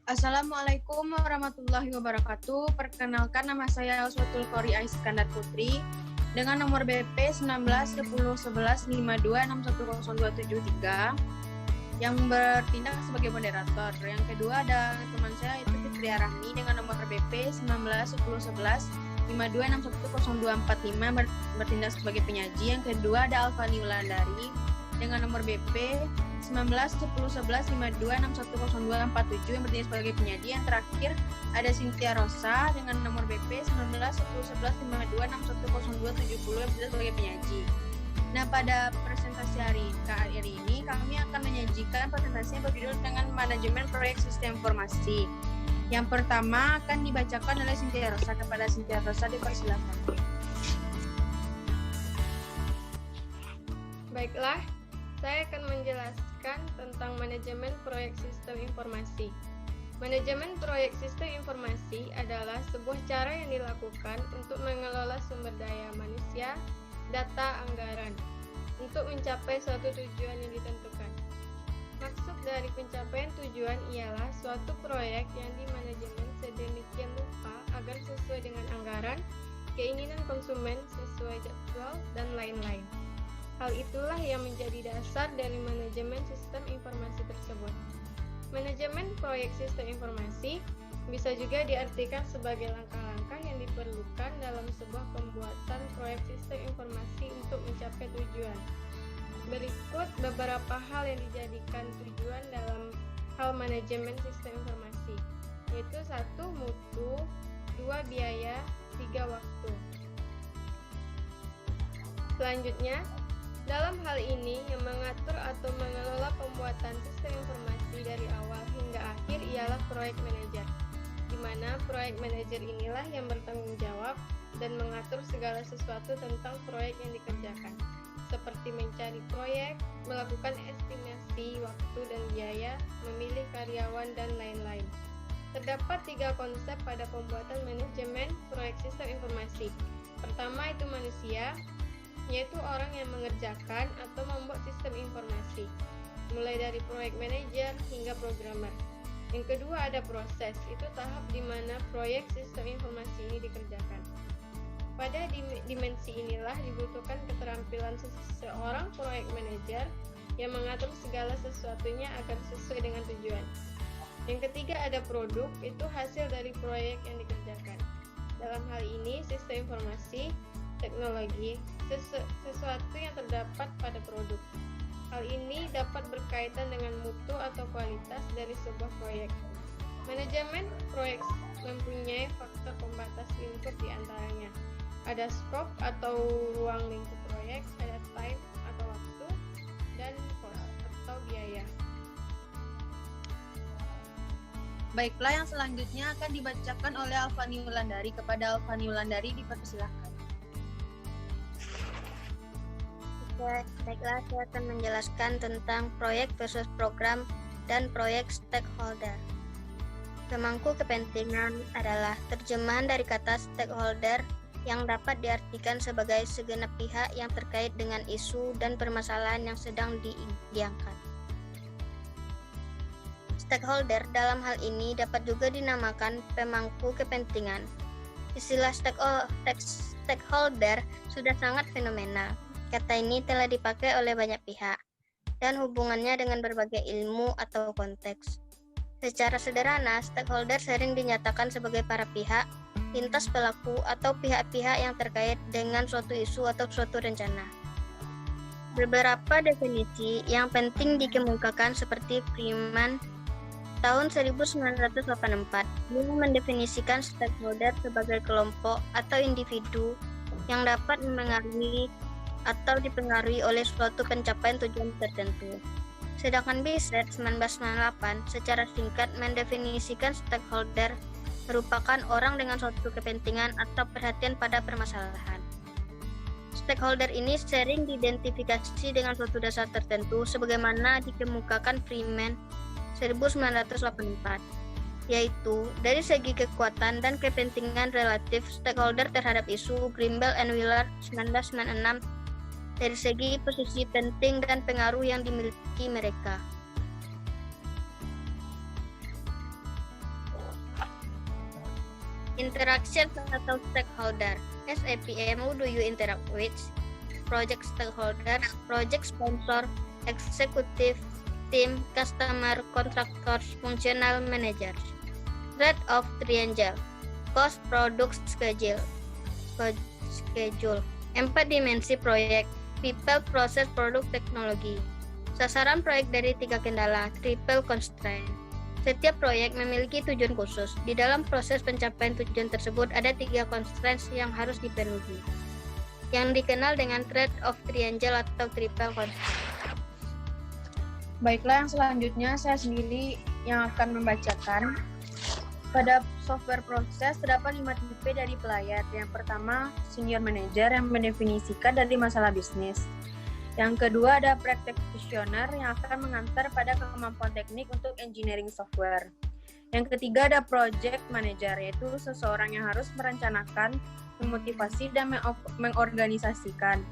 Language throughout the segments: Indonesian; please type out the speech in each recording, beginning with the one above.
Assalamualaikum warahmatullahi wabarakatuh. Perkenalkan, nama saya Uswatul Qoria Iskandar Putri dengan nomor BP 19101152610273 yang bertindak sebagai moderator. Yang kedua ada teman saya itu Fitria Rahmi dengan nomor BP 19101152610245 bertindak sebagai penyaji. Yang kedua ada Alfani Wulandari dengan nomor BP 19101152610247 yang bertindak sebagai penyaji. Yang terakhir ada Cynthia Rosa dengan nomor BP 19101152610270 yang bertindak sebagai penyaji. Nah, pada presentasi hari ini kami akan menyajikan presentasi yang berjudul dengan manajemen proyek sistem informasi. Yang pertama akan dibacakan oleh Cynthia Rosa. Kepada Cynthia Rosa dipersilakan. Baiklah, saya akan menjelaskan tentang manajemen proyek sistem informasi. Manajemen proyek sistem informasi adalah sebuah cara yang dilakukan untuk mengelola sumber daya manusia, data, anggaran, untuk mencapai suatu tujuan yang ditentukan. Maksud dari pencapaian tujuan ialah suatu proyek yang dimanajemen sedemikian rupa agar sesuai dengan anggaran, keinginan konsumen, sesuai jadwal, dan lain-lain. Hal itulah yang menjadi dasar dari manajemen sistem informasi tersebut. Manajemen proyek sistem informasi bisa juga diartikan sebagai langkah-langkah yang diperlukan dalam sebuah pembuatan proyek sistem informasi untuk mencapai tujuan. Berikut beberapa hal yang dijadikan tujuan dalam hal manajemen sistem informasi, yaitu 1. Mutu, 2. Biaya, 3. Waktu. Selanjutnya, dalam hal ini yang mengatur atau mengelola pembuatan sistem informasi dari awal hingga akhir ialah proyek manajer, di mana proyek manajer inilah yang bertanggung jawab dan mengatur segala sesuatu tentang proyek yang dikerjakan, seperti mencari proyek, melakukan estimasi waktu dan biaya, memilih karyawan, dan lain-lain. Terdapat 3 konsep pada pembuatan manajemen proyek sistem informasi. Pertama itu manusia, yaitu orang yang mengerjakan atau membuat sistem informasi, mulai dari proyek manajer hingga programmer. Yang kedua ada proses, itu tahap di mana proyek sistem informasi ini dikerjakan. Pada dimensi inilah dibutuhkan keterampilan seorang proyek manajer yang mengatur segala sesuatunya agar sesuai dengan tujuan. Yang ketiga ada produk, itu hasil dari proyek yang dikerjakan. Dalam hal ini sistem informasi, teknologi, sesuatu yang terdapat pada produk. Hal ini dapat berkaitan dengan mutu atau kualitas dari sebuah proyek. Manajemen proyek mempunyai faktor pembatas lingkup di antaranya. Ada scope atau ruang lingkup proyek, ada time atau waktu, dan cost atau biaya. Baiklah, yang selanjutnya akan dibacakan oleh Alfani Wulandari. Kepada Alfani Wulandari dipersilakan. Baiklah, saya akan menjelaskan tentang proyek versus program dan proyek stakeholder. Pemangku kepentingan adalah terjemahan dari kata stakeholder yang dapat diartikan sebagai segenap pihak yang terkait dengan isu dan permasalahan yang sedang diangkat. Stakeholder dalam hal ini dapat juga dinamakan pemangku kepentingan. Istilah stakeholder sudah sangat fenomenal. Kata ini telah dipakai oleh banyak pihak dan hubungannya dengan berbagai ilmu atau konteks. Secara sederhana, stakeholder sering dinyatakan sebagai para pihak, lintas pelaku, atau pihak-pihak yang terkait dengan suatu isu atau suatu rencana. Beberapa definisi yang penting dikemukakan seperti Freeman tahun 1984 yang mendefinisikan stakeholder sebagai kelompok atau individu yang dapat memengaruhi atau dipengaruhi oleh suatu pencapaian tujuan tertentu. Sedangkan Bissett 1998 secara singkat mendefinisikan stakeholder merupakan orang dengan suatu kepentingan atau perhatian pada permasalahan. Stakeholder ini sering diidentifikasi dengan suatu dasar tertentu sebagaimana dikemukakan Freeman 1984, yaitu dari segi kekuatan dan kepentingan relatif stakeholder terhadap isu Grimble and Wheeler 1996 dari segi posisi penting dan pengaruh yang dimiliki mereka. Interaction atau stakeholder. As a PM, who do you interact with? Project stakeholder, project sponsor, executive team, customer, contractors, functional managers. Thread of triangle. Cost, product, schedule. 4 dimensi proyek. People, process, produk, teknologi. Sasaran proyek dari 3 kendala. Triple constraint. Setiap proyek memiliki tujuan khusus. Di dalam proses pencapaian tujuan tersebut ada 3 constraints yang harus dipenuhi, yang dikenal dengan thread of triangle atau triple constraint. Baiklah, yang selanjutnya saya sendiri yang akan membacakan. Pada software proses terdapat 5 tipe dari pelayar. Yang pertama, senior manager yang mendefinisikan dari masalah bisnis. Yang kedua ada practitioner yang akan mengantar pada kemampuan teknik untuk engineering software. Yang ketiga ada project manager, yaitu seseorang yang harus merencanakan, memotivasi, dan mengorganisasikan.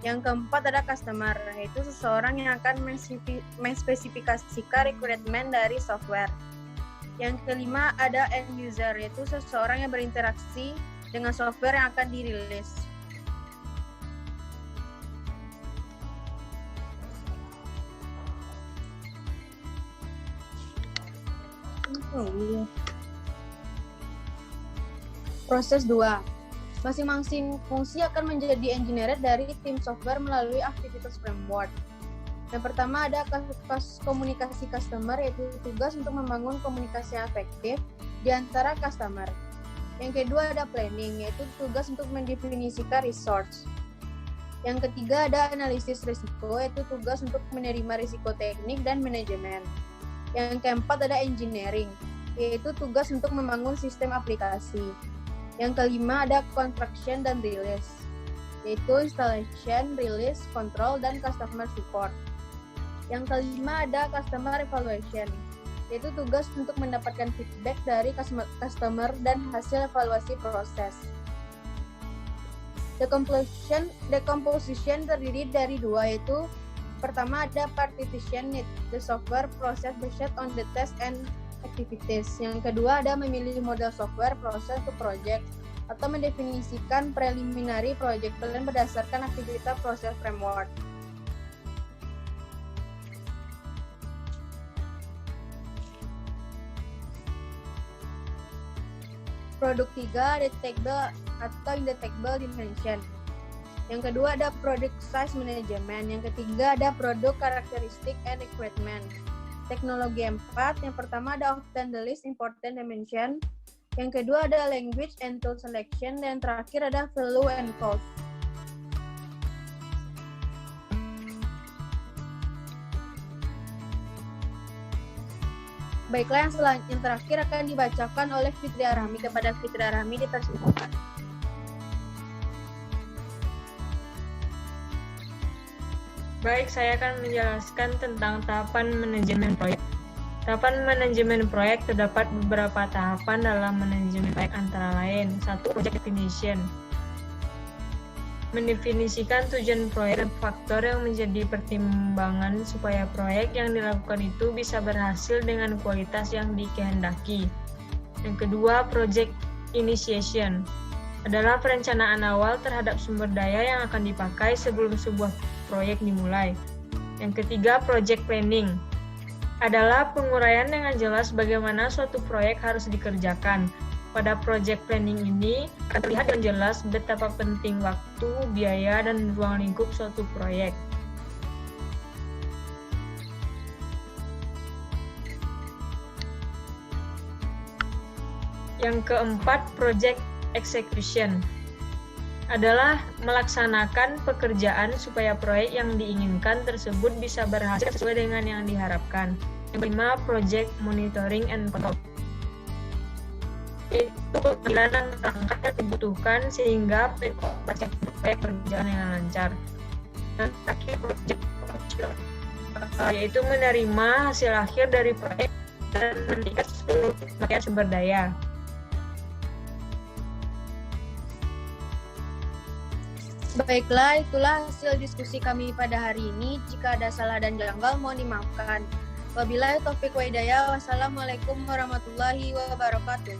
Yang keempat ada customer, yaitu seseorang yang akan menspesifikasikan requirement dari software. Yang kelima ada end user, yaitu seseorang yang berinteraksi dengan software yang akan dirilis. Proses 2. Masing-masing fungsi akan menjadi engineered dari tim software melalui aktivitas framework. Yang pertama ada komunikasi customer, yaitu tugas untuk membangun komunikasi yang efektif di antara customer. Yang kedua ada planning, yaitu tugas untuk mendefinisikan resource. Yang ketiga ada analisis risiko, yaitu tugas untuk menerima risiko teknik dan manajemen. Yang keempat ada engineering, yaitu tugas untuk membangun sistem aplikasi. Yang kelima ada construction dan release, yaitu installation, release, control, dan customer support. Yang kelima ada customer evaluation, yaitu tugas untuk mendapatkan feedback dari customer dan hasil evaluasi proses. Decomposition terdiri dari 2, yaitu pertama ada partition, the software process based on the test and activities. Yang kedua ada memilih model software proses to project atau mendefinisikan preliminary project plan berdasarkan aktivitas proses framework. Produk 3 detectable atau indetectable dimension. Yang kedua ada product size management. Yang ketiga ada product characteristic and requirement. Teknologi 4, yang pertama ada often the least important dimension. Yang kedua ada language and tool selection. Dan terakhir ada value and cost. Baiklah, yang terakhir akan dibacakan oleh Fitri Arahmi. Kepada Fitri Arahmi dipersilakan. Baik, saya akan menjelaskan tentang tahapan manajemen proyek. Tahapan manajemen proyek terdapat beberapa tahapan dalam manajemen proyek, antara lain 1. Project definition. Mendefinisikan tujuan proyek dan faktor yang menjadi pertimbangan supaya proyek yang dilakukan itu bisa berhasil dengan kualitas yang dikehendaki. Yang kedua, project initiation adalah perencanaan awal terhadap sumber daya yang akan dipakai sebelum sebuah proyek dimulai. Yang ketiga, project planning adalah penguraian dengan jelas bagaimana suatu proyek harus dikerjakan. Pada project planning ini akan terlihat dengan jelas betapa penting waktu, biaya, dan ruang lingkup suatu proyek. Yang keempat, project execution adalah melaksanakan pekerjaan supaya proyek yang diinginkan tersebut bisa berhasil sesuai dengan yang diharapkan. Yang kelima, project monitoring and control. Itu pengiriman perangkat yang dibutuhkan sehingga proyek berjalan dengan lancar. Dan terakhir, project control, yaitu menerima hasil akhir dari proyek dan meningkatkan seluruh pemakaian sumber daya. Baiklah, itulah hasil diskusi kami pada hari ini. Jika ada salah dan janggal, mohon dimaafkan. Wabillahi taufiq wa hidayah. Wassalamualaikum warahmatullahi wabarakatuh.